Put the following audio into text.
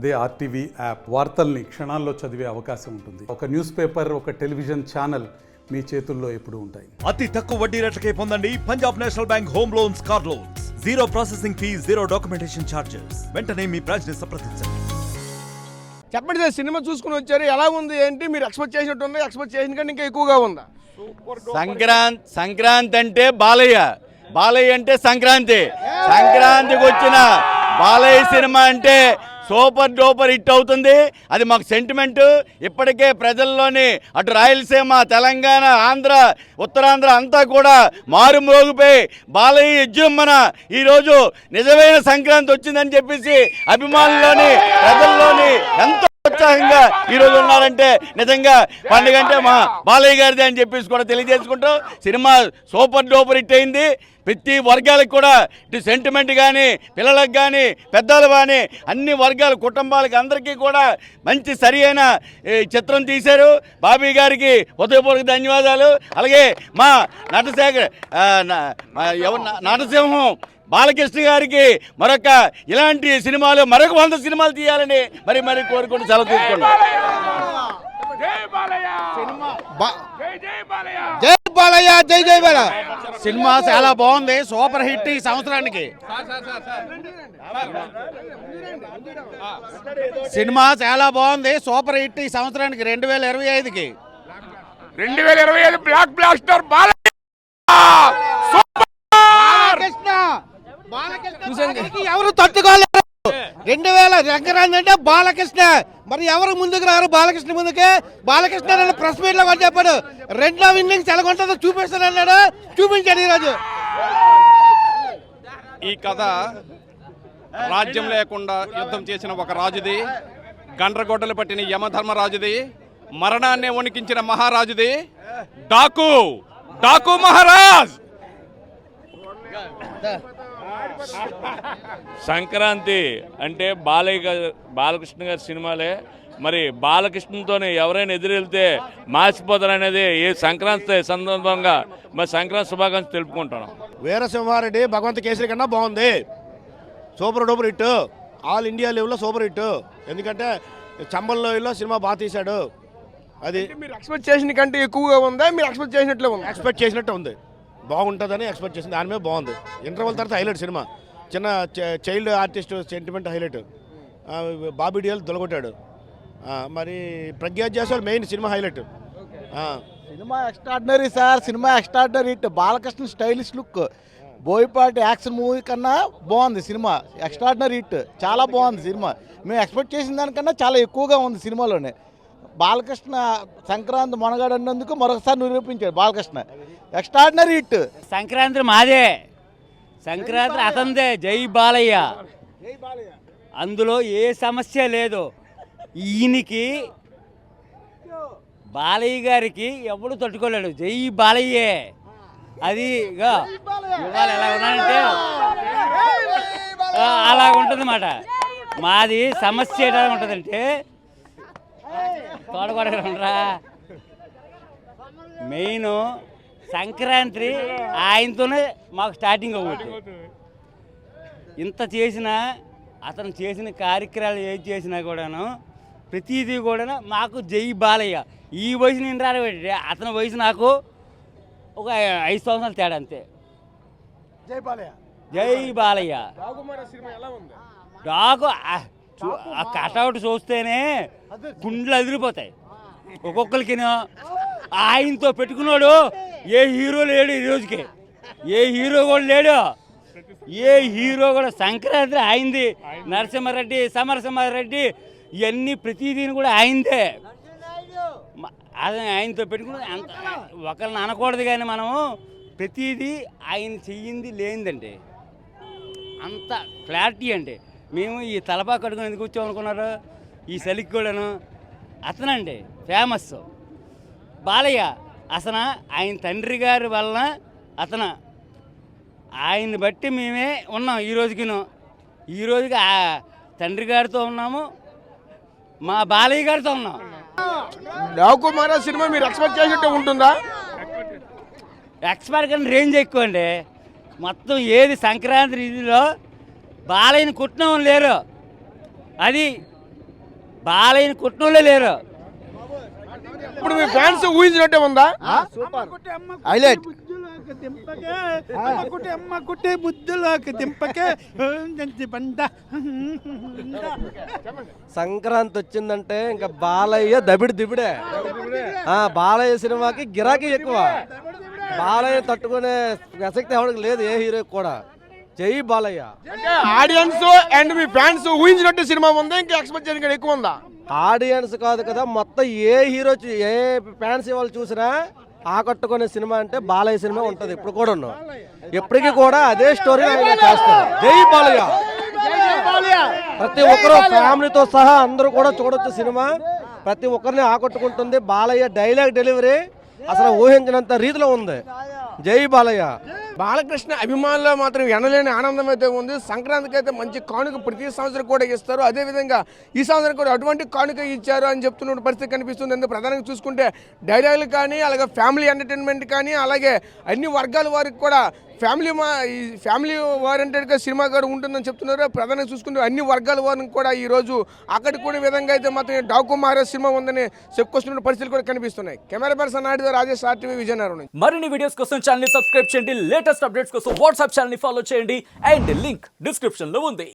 అదే RTV app వార్తల్ని క్షణాల్లో చదివే అవకాశం ఉంటుంది. ఒక న్యూస్ పేపర్, ఒక టెలివిజన్ ఛానల్ మీ చేతుల్లో ఎప్పుడూ ఉంటాయి. అతి తక్కువ వడ్డీ రేట్లకే పొందండి Punjab national bank home loans, car loans. Zero processing fee, zero documentation charges. వెంటనే మీ బ్రాంచ్ ని సంప్రదించండి. చెప్పండి సార్, సినిమా చూసుకుని వచ్చారు, ఎలా ఉంది ఏంటి? మీరు ఎక్స్పెక్ట్ చేసినట్టు ఉందా? ఎక్స్పెక్ట్ చేసిన కంటే ఇంకా ఎక్కువగా ఉందా? సంక్రాంతి అంటే బాలయ్య అంటే సంక్రాంతికి వచ్చిన బాలయ్య సినిమా అంటే సూపర్ డూపర్ హిట్ అవుతుంది. అది మాకు సెంటిమెంట్. ఇప్పటికే ప్రజల్లోని అటు రాయలసీమ, తెలంగాణ, ఆంధ్ర, ఉత్తరాంధ్ర అంతా కూడా మారుమోగిపోయి బాలయ్య జుమ్మన ఈరోజు నిజమైన సంక్రాంతి వచ్చిందని చెప్పేసి అభిమానుల్లోని ప్రజల్లోని ఎంతో ఉత్సాహంగా ఈరోజు ఉన్నారంటే నిజంగా పండుగ అంటే మా బాలయ్య గారిది అని చెప్పేసి కూడా తెలియజేసుకుంటూ సినిమా సూపర్ డూపర్ హిట్ అయింది. ప్రతి వర్గాలకు కూడా ఇటు సెంటిమెంట్ కానీ, పిల్లలకు కానీ, పెద్దలు కానీ అన్ని వర్గాల కుటుంబాలకి అందరికీ కూడా మంచి సరి అయిన చిత్రం తీశారు. బాబీ గారికి హృదయపూర్వక ధన్యవాదాలు. అలాగే మా నటసింహం బాలకృష్ణ గారికి మరొక ఇలాంటి సినిమాలు మరొక 100 సినిమాలు తీయాలని మరి కోరుకుంటూ సెలవు తీసుకున్నాం. సినిమా చాలా బాగుంది, సూపర్ హిట్ ఈ సంవత్సరానికి. సినిమా చాలా బాగుంది, సూపర్ హిట్ ఈ సంవత్సరానికి 2025కి. 2025 బ్లాక్ బ్లాస్టర్ బాలయ్య. ఎవరు తట్టుకోలేరు. 2000 సంక్రాంతి అంటే బాలకృష్ణ, మరి ఎవరు ముందుకు రారు? బాలకృష్ణ ముందుకే. బాలకృష్ణ ప్రెస్ మీట్ లో కూడా చెప్పాడు, రెండో ఇన్నింగ్స్ ఎలాగుంటుందో చూపిస్తానన్నాడు, చూపించాడు ఈరోజు. ఈ కథ రాజ్యం లేకుండా యుద్ధం చేసిన ఒక రాజుది, గండ్రగొడ్డలు పట్టిన యమధర్మరాజుది, మరణాన్ని వణికించిన మహారాజుది, డాకు మహారాజ్. సంక్రాంతి అంటే బాలకృష్ణ గారి సినిమాలే. మరి బాలకృష్ణతోనే ఎవరైనా ఎదురెళ్తే మాసిపోతారనేది ఈ సంక్రాంతి సందర్భంగా మరి సంక్రాంతి శుభాకాంక్షలు తెలుపుకుంటున్నాం. వీరసింహారెడ్డి భగవంత్ కేసరి కన్నా బాగుంది, super duper hit, all India లెవెల్లో సూపర్ హిట్. ఎందుకంటే చంబల్లోయలో సినిమా బాగా తీశాడు. అది మీరు ఎక్స్పెక్ట్ చేసిన కంటే ఎక్కువగా ఉందా? మీరు ఎక్స్పెక్ట్ చేసినట్లే ఉంది? ఎక్స్పెక్ట్ చేసినట్టు ఉంది, బాగుంటుందని ఎక్స్పెక్ట్ చేసింది. దాని మీద బాగుంది. ఇంటర్వల్ తర్వాత హైలైట్ సినిమా, చిన్న child artist sentiment highlight. Bobby Deol దొలగొట్టాడు. మరి Pragya Jaiswal main cinema highlight. Cinema extraordinary sir, cinema extraordinary hit. Balakrishna stylish look, Boyapati action movie కన్నా బాగుంది సినిమా. ఎక్స్ట్రాడినరీ హిట్, చాలా బాగుంది సినిమా. మేము ఎక్స్పెక్ట్ చేసిన దానికన్నా చాలా ఎక్కువగా ఉంది సినిమాలోనే. బాలకృష్ణ సంక్రాంతి మొనగాడు అన్నందుకు మరొకసారి నిరూపించాడు బాలకృష్ణ. Extraordinary hit. సంక్రాంతి మాదే, సంక్రాంతి అతందే. జై బాలయ్య. అందులో ఏ సమస్య లేదు. ఈయనకి బాలయ్య గారికి ఎవడు తట్టుకోలేడు. జై బాలయ్యే. అది ఇవాళ ఎలా ఉన్నానంటే అలా ఉంటుంది అన్నమాట. మాది సమస్య ఎలా ఉంటుందంటే తోడగొడరా మెయిన్ సంక్రాంతి ఆయనతోనే మాకు స్టార్టింగ్ అవ్వదు. ఇంత చేసినా అతను చేసిన కార్యక్రమాలు ఏది చేసినా కూడాను ప్రతిదీ కూడా మాకు జై బాలయ్య. ఈ వయసు నేను రాబట్టి అతని వయసు నాకు ఒక 5 సంవత్సరాలు తేడా అంతే. జై బాలయ్య. జై బాలయ్య. డాకు ఆ కటౌట్ చూస్తేనే గుండెలు అదిరిపోతాయి ఒక్కొక్కరికి. ఆయనతో పెట్టుకున్నాడు ఏ హీరో లేడు ఈ రోజుకి, ఏ హీరో కూడా లేడు. ఏ హీరో కూడా సంక్రాంతి అయింది. నరసింహారెడ్డి, సమరసింహారెడ్డి ఇవన్నీ ప్రతిదీని కూడా అయిందే. అది ఆయనతో పెట్టుకుని అంత ఒకరిని అనకూడదు, కానీ మనము ప్రతిదీ ఆయన చెయ్యింది లేనిదండి. అంత క్లారిటీ అండి. మేము ఈ తలపా కట్టుకుని ఎందుకు వచ్చామనుకున్నారు? ఈ సలికి కూడాను అతనండి ఫేమస్ బాలయ్య. అసలు ఆయన తండ్రి గారి వలన ఆయన్ని బట్టి మేమే ఉన్నాం ఈ రోజుకి తండ్రి గారితో ఉన్నాము, మా బాలయ్య గారితో ఉన్నాం. డాకు మహారాజ్ సినిమా మీరు ఎక్స్పెక్ట్ చేసినట్టు ఉంటుందా? ఎక్స్పర్ట్ కానీ రేంజ్ ఎక్కువ అండి. మొత్తం ఏది సంక్రాంతి రీతిలో బాలయ్యని కుట్టిన లేరు. అది బాలయ్యని కుట్టినోళ్ళే లేరు. ఇప్పుడు మీ ఫ్యాన్స్ ఊహించినట్టే ఉందా? హైలైట్ సంక్రాంతి వచ్చిందంటే ఇంకా బాలయ్య దిబిడే. బాలయ్య సినిమాకి గిరాకీ ఎక్కువ. బాలయ్య తట్టుకునే ప్రసక్తి ఎవరికి లేదు, ఏ హీరో కూడా. జై బాలయ్య. అంటే ఆడియన్స్ అండ్ మీ ఫ్యాన్స్ ఊహించినట్టు సినిమా ఉందా, ఇంకా ఎక్స్పెక్ట్ చేయడం ఎక్కువ ఉందా? ఆడియన్స్ కాదు కదా, మొత్తం ఏ హీరో ఏ ఫ్యాన్స్ వాళ్ళు చూసినా ఆకట్టుకునే సినిమా అంటే బాలయ్య సినిమా ఉంటుంది. ఇప్పుడు కూడా ఉన్నాం, ఎప్పటికీ కూడా అదే స్టోరీ చేస్తారు. జై బాలయ్య. ప్రతి ఒక్కరు ఫ్యామిలీతో సహా అందరూ కూడా చూడొచ్చు సినిమా. ప్రతి ఒక్కరిని ఆకట్టుకుంటుంది. బాలయ్య డైలాగ్ డెలివరీ అసలు ఊహించినంత రీతిలో ఉంది. జై బాలయ్య. బాలకృష్ణ అభిమానులు మాత్రం ఎనలేని ఆనందం అయితే ఉంది. సంక్రాంతికి అయితే మంచి కానుక ప్రతి సంవత్సరం కూడా ఇస్తారు. అదేవిధంగా ఈ సంవత్సరం కూడా అటువంటి కానుక ఇచ్చారు అని చెప్తున్న పరిస్థితి కనిపిస్తుంది. ఎందుకు ప్రధానంగా చూసుకుంటే డైలాగులు కానీ, అలాగే ఫ్యామిలీ ఎంటర్టైన్మెంట్ కానీ, అలాగే అన్ని వర్గాల వారికి కూడా ఫ్యామిలీ ఓరియంటెడ్గా సినిమా కూడా ఉంటుందని చెప్తున్నారు. ప్రధానంగా చూసుకుంటే అన్ని వర్గాల వారిని కూడా ఈరోజు అక్కడికి కూడా విధంగా అయితే మాత్రం డాకు మహారాజ్ సినిమా ఉందని చెప్పుకొస్తున్న పరిస్థితులు కూడా కనిపిస్తున్నాయి. Camera person Naidu, Rajesh, RTV Vizianagaram. మరిన్ని వీడియోస్ కోసం ఛానల్ ని సబ్స్క్రైబ్ చేయండి. లేటెస్ట్ అప్డేట్స్ కోసం వాట్సాప్ ఛానల్ ని ఫాలో చేయండి. అండ్ లింక్ డిస్క్రిప్షన్ లో ఉంది.